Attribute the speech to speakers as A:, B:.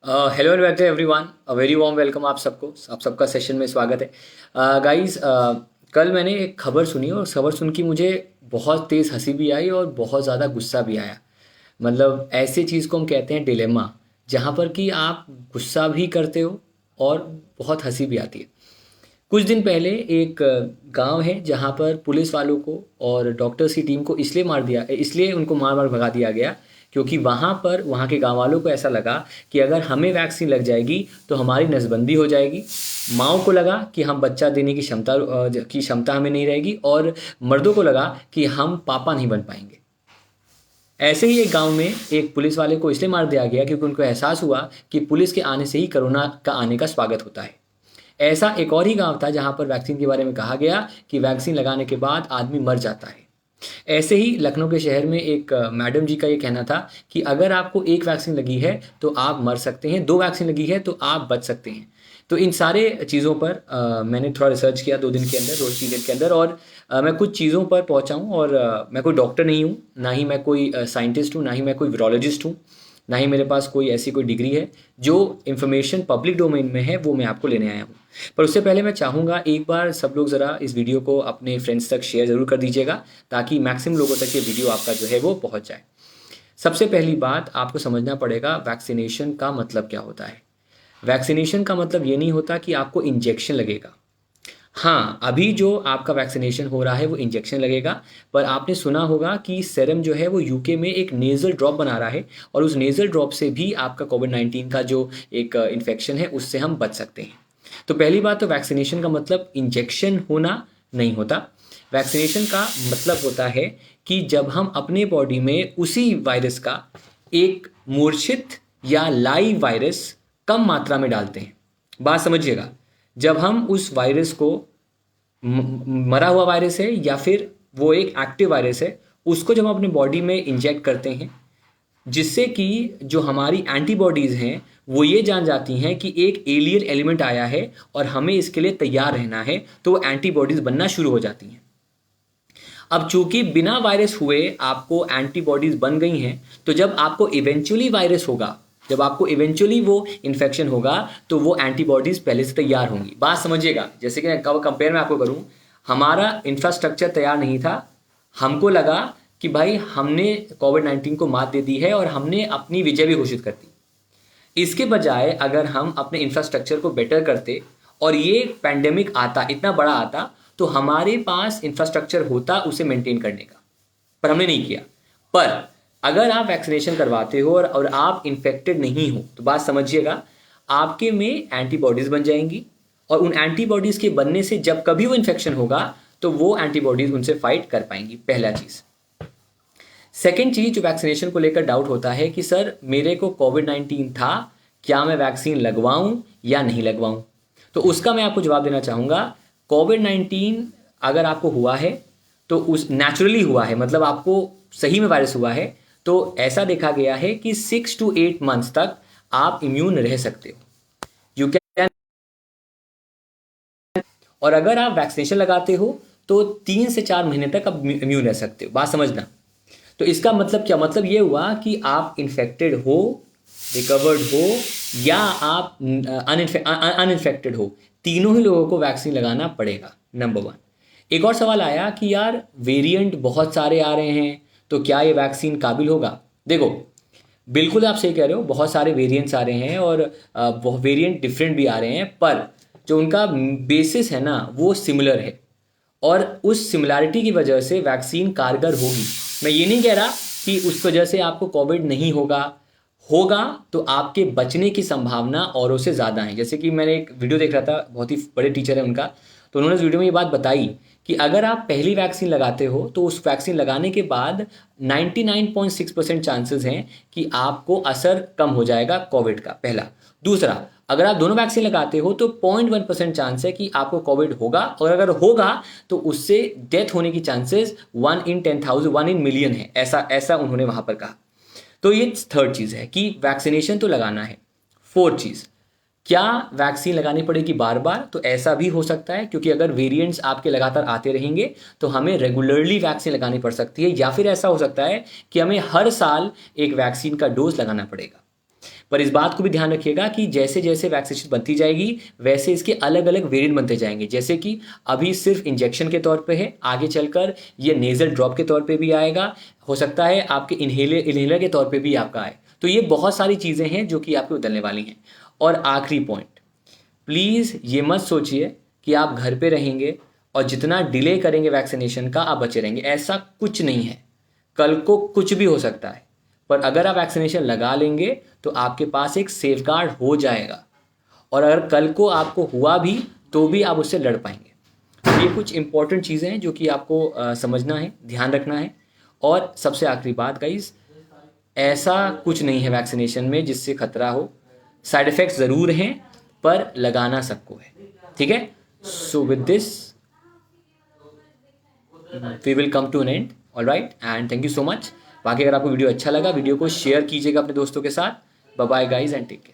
A: Hello and welcome everyone, a very warm welcome आप सबका session में स्वागत है। गाइस, कल मैंने एक खबर सुनी और खबर सुन के मुझे बहुत तेज़ हंसी भी आई और बहुत ज़्यादा गुस्सा भी आया। मतलब ऐसे चीज़ को हम कहते हैं डिलेमा, जहाँ पर कि आप गुस्सा भी करते हो और बहुत हंसी भी आती है। कुछ दिन पहले एक गांव है जहां पर पुलिस वालों को और डॉक्टर्स की टीम को इसलिए उनको मार मार भगा दिया गया, क्योंकि वहां पर वहां के गांव वालों को ऐसा लगा कि अगर हमें वैक्सीन लग जाएगी तो हमारी नसबंदी हो जाएगी। माओ को लगा कि हम बच्चा देने की क्षमता हमें नहीं रहेगी, और मर्दों को लगा कि हम पापा नहीं बन पाएंगे। ऐसे ही एक गांव में एक पुलिस वाले को इसलिए मार दिया गया क्योंकि उनको एहसास हुआ कि पुलिस के आने से ही कोरोना का आने का स्वागत होता है। ऐसा एक और ही गांव था जहां पर वैक्सीन के बारे में कहा गया कि वैक्सीन लगाने के बाद आदमी मर जाता है। ऐसे ही लखनऊ के शहर में एक मैडम जी का ये कहना था कि अगर आपको एक वैक्सीन लगी है तो आप मर सकते हैं, दो वैक्सीन लगी है तो आप बच सकते हैं। तो इन सारे चीज़ों पर मैंने थोड़ा रिसर्च किया 2 दिन के अंदर, 2 3 दिन के अंदर, और मैं कुछ चीज़ों पर पहुंचा हूँ। और मैं कोई डॉक्टर नहीं हूँ, ना ही मैं कोई साइंटिस्ट हूँ, ना ही मैं कोई वीरोलॉजिस्ट हूँ, ना ही मेरे पास कोई ऐसी कोई डिग्री है। जो इन्फॉर्मेशन पब्लिक डोमेन में है वो मैं आपको लेने आया हूँ। पर उससे पहले मैं चाहूँगा एक बार सब लोग ज़रा इस वीडियो को अपने फ्रेंड्स तक शेयर ज़रूर कर दीजिएगा, ताकि मैक्सिमम लोगों तक ये वीडियो आपका जो है वो पहुँच जाए। सबसे पहली बात आपको समझना पड़ेगा, वैक्सीनेशन का मतलब क्या होता है। वैक्सीनेशन का मतलब ये नहीं होता कि आपको इंजेक्शन लगेगा। हाँ, अभी जो आपका वैक्सीनेशन हो रहा है वो इंजेक्शन लगेगा, पर आपने सुना होगा कि सेरम जो है वो यूके में एक नेज़ल ड्रॉप बना रहा है, और उस नेज़ल ड्रॉप से भी आपका कोविड-19 का जो एक इन्फेक्शन है उससे हम बच सकते हैं। तो पहली बात तो वैक्सीनेशन का मतलब इंजेक्शन होना नहीं होता। वैक्सीनेशन का मतलब होता है कि जब हम अपने बॉडी में उसी वायरस का एक मूर्छित या लाइव वायरस कम मात्रा में डालते हैं। बात समझिएगा, जब हम उस वायरस को, मरा हुआ वायरस है या फिर वो एक एक्टिव वायरस है, उसको जब हम अपने बॉडी में इंजेक्ट करते हैं, जिससे कि जो हमारी एंटीबॉडीज़ हैं वो ये जान जाती हैं कि एक एलियन एलिमेंट आया है और हमें इसके लिए तैयार रहना है, तो वो एंटीबॉडीज़ बनना शुरू हो जाती हैं। अब चूंकि बिना वायरस हुए आपको एंटीबॉडीज़ बन गई हैं, तो जब आपको इवेंचुअली वायरस होगा, जब आपको इवेंचुअली वो इन्फेक्शन होगा, तो वो एंटीबॉडीज़ पहले से तैयार होंगी। बात समझिएगा, जैसे कि मैं कब कंपेयर में आपको करूं, हमारा इंफ्रास्ट्रक्चर तैयार नहीं था। हमको लगा कि भाई हमने कोविड-19 को मात दे दी है और हमने अपनी विजय भी घोषित कर दी। इसके बजाय अगर हम अपने इंफ्रास्ट्रक्चर को बेटर करते और ये पैंडेमिक आता, इतना बड़ा आता, तो हमारे पास इंफ्रास्ट्रक्चर होता उसे मेंटेन करने का, पर हमने नहीं किया। पर अगर आप वैक्सीनेशन करवाते हो और आप इन्फेक्टेड नहीं हो, तो बात समझिएगा, आपके में एंटीबॉडीज़ बन जाएंगी, और उन एंटीबॉडीज़ के बनने से जब कभी वो इन्फेक्शन होगा तो वो एंटीबॉडीज़ उनसे फाइट कर पाएंगी। पहला चीज़। सेकेंड चीज़ जो वैक्सीनेशन को लेकर डाउट होता है कि सर मेरे को कोविड-19 था, क्या मैं वैक्सीन लगवाऊं या नहीं लगवाऊं। तो उसका मैं आपको जवाब देना चाहूँगा। कोविड-19 अगर आपको हुआ है तो उस नेचुरली हुआ है, मतलब आपको सही में वायरस हुआ है, तो ऐसा देखा गया है कि 6 to 8 months तक आप इम्यून रह सकते हो। You can. और अगर आप वैक्सीनेशन लगाते हो तो 3 से 4 महीने तक आप इम्यून रह सकते हो। बात समझना। तो इसका मतलब क्या, मतलब ये हुआ कि आप इन्फेक्टेड हो, रिकवर्ड हो, या आप अनइन्फेक्टेड हो, तीनों ही लोगों को वैक्सीन लगाना पड़ेगा। Number one. एक और सवाल आया कि यार वेरिएंट बहुत सारे आ रहे हैं, तो क्या ये वैक्सीन काबिल होगा। देखो, बिल्कुल आप सही कह रहे हो, बहुत सारे वेरिएंट्स आ रहे हैं और वेरिएंट डिफरेंट भी आ रहे हैं, पर जो उनका बेसिस है ना वो सिमिलर है, और उस सिमिलैरिटी की वजह से वैक्सीन कारगर होगी। मैं ये नहीं कह रहा कि उस वजह से आपको कोविड नहीं होगा। होगा तो आपके बचने की संभावना औरों से ज़्यादा है। जैसे कि मैंने एक वीडियो देख रहा था, बहुत ही बड़े टीचर है उनका, तो उन्होंने उस वीडियो में ये बात बताई कि अगर आप पहली वैक्सीन लगाते हो तो उस वैक्सीन लगाने के बाद 99.6% चांसेस हैं कि आपको असर कम हो जाएगा कोविड का, पहला। दूसरा, अगर आप दोनों वैक्सीन लगाते हो तो 0.1% चांस है कि आपको कोविड होगा, और अगर होगा तो उससे डेथ होने की चांसेस 1 in 10,000, 1 in 1,000,000 है। ऐसा ऐसा उन्होंने वहां पर कहा। तो ये थर्ड चीज़ है कि वैक्सीनेशन तो लगाना है। फोर्थ चीज़, क्या वैक्सीन लगानी पड़ेगी बार बार, तो ऐसा भी हो सकता है, क्योंकि अगर वेरिएंट्स आपके लगातार आते रहेंगे तो हमें रेगुलरली वैक्सीन लगानी पड़ सकती है, या फिर ऐसा हो सकता है कि हमें हर साल एक वैक्सीन का डोज लगाना पड़ेगा। पर इस बात को भी ध्यान रखिएगा कि जैसे जैसे वैक्सीनेशन बनती जाएगी वैसे इसके अलग अलग वेरिएंट बनते जाएंगे। जैसे कि अभी सिर्फ इंजेक्शन के तौर पे है, आगे चलकर ये नेजल ड्रॉप के तौर पे भी आएगा, हो सकता है आपके इन्हेलर के तौर पे भी आपका आए। तो ये बहुत सारी चीज़ें हैं जो कि आपको बदलने वाली हैं। और आखिरी पॉइंट, प्लीज़ ये मत सोचिए कि आप घर पे रहेंगे और जितना डिले करेंगे वैक्सीनेशन का आप बचे रहेंगे। ऐसा कुछ नहीं है। कल को कुछ भी हो सकता है, पर अगर आप वैक्सीनेशन लगा लेंगे तो आपके पास एक सेफगार्ड हो जाएगा, और अगर कल को आपको हुआ भी तो भी आप उससे लड़ पाएंगे। तो ये कुछ इंपॉर्टेंट चीज़ें हैं जो कि आपको समझना है, ध्यान रखना है। और सबसे आखिरी बात गाइस, ऐसा कुछ नहीं है वैक्सीनेशन में जिससे खतरा हो। साइड इफ़ेक्ट्स ज़रूर हैं पर लगाना सबको है, ठीक है। So with this we will come to an end, alright, and thank you so much. बाकी अगर आपको वीडियो अच्छा लगा, वीडियो को शेयर कीजिएगा अपने दोस्तों के साथ। Bye bye guys and take care.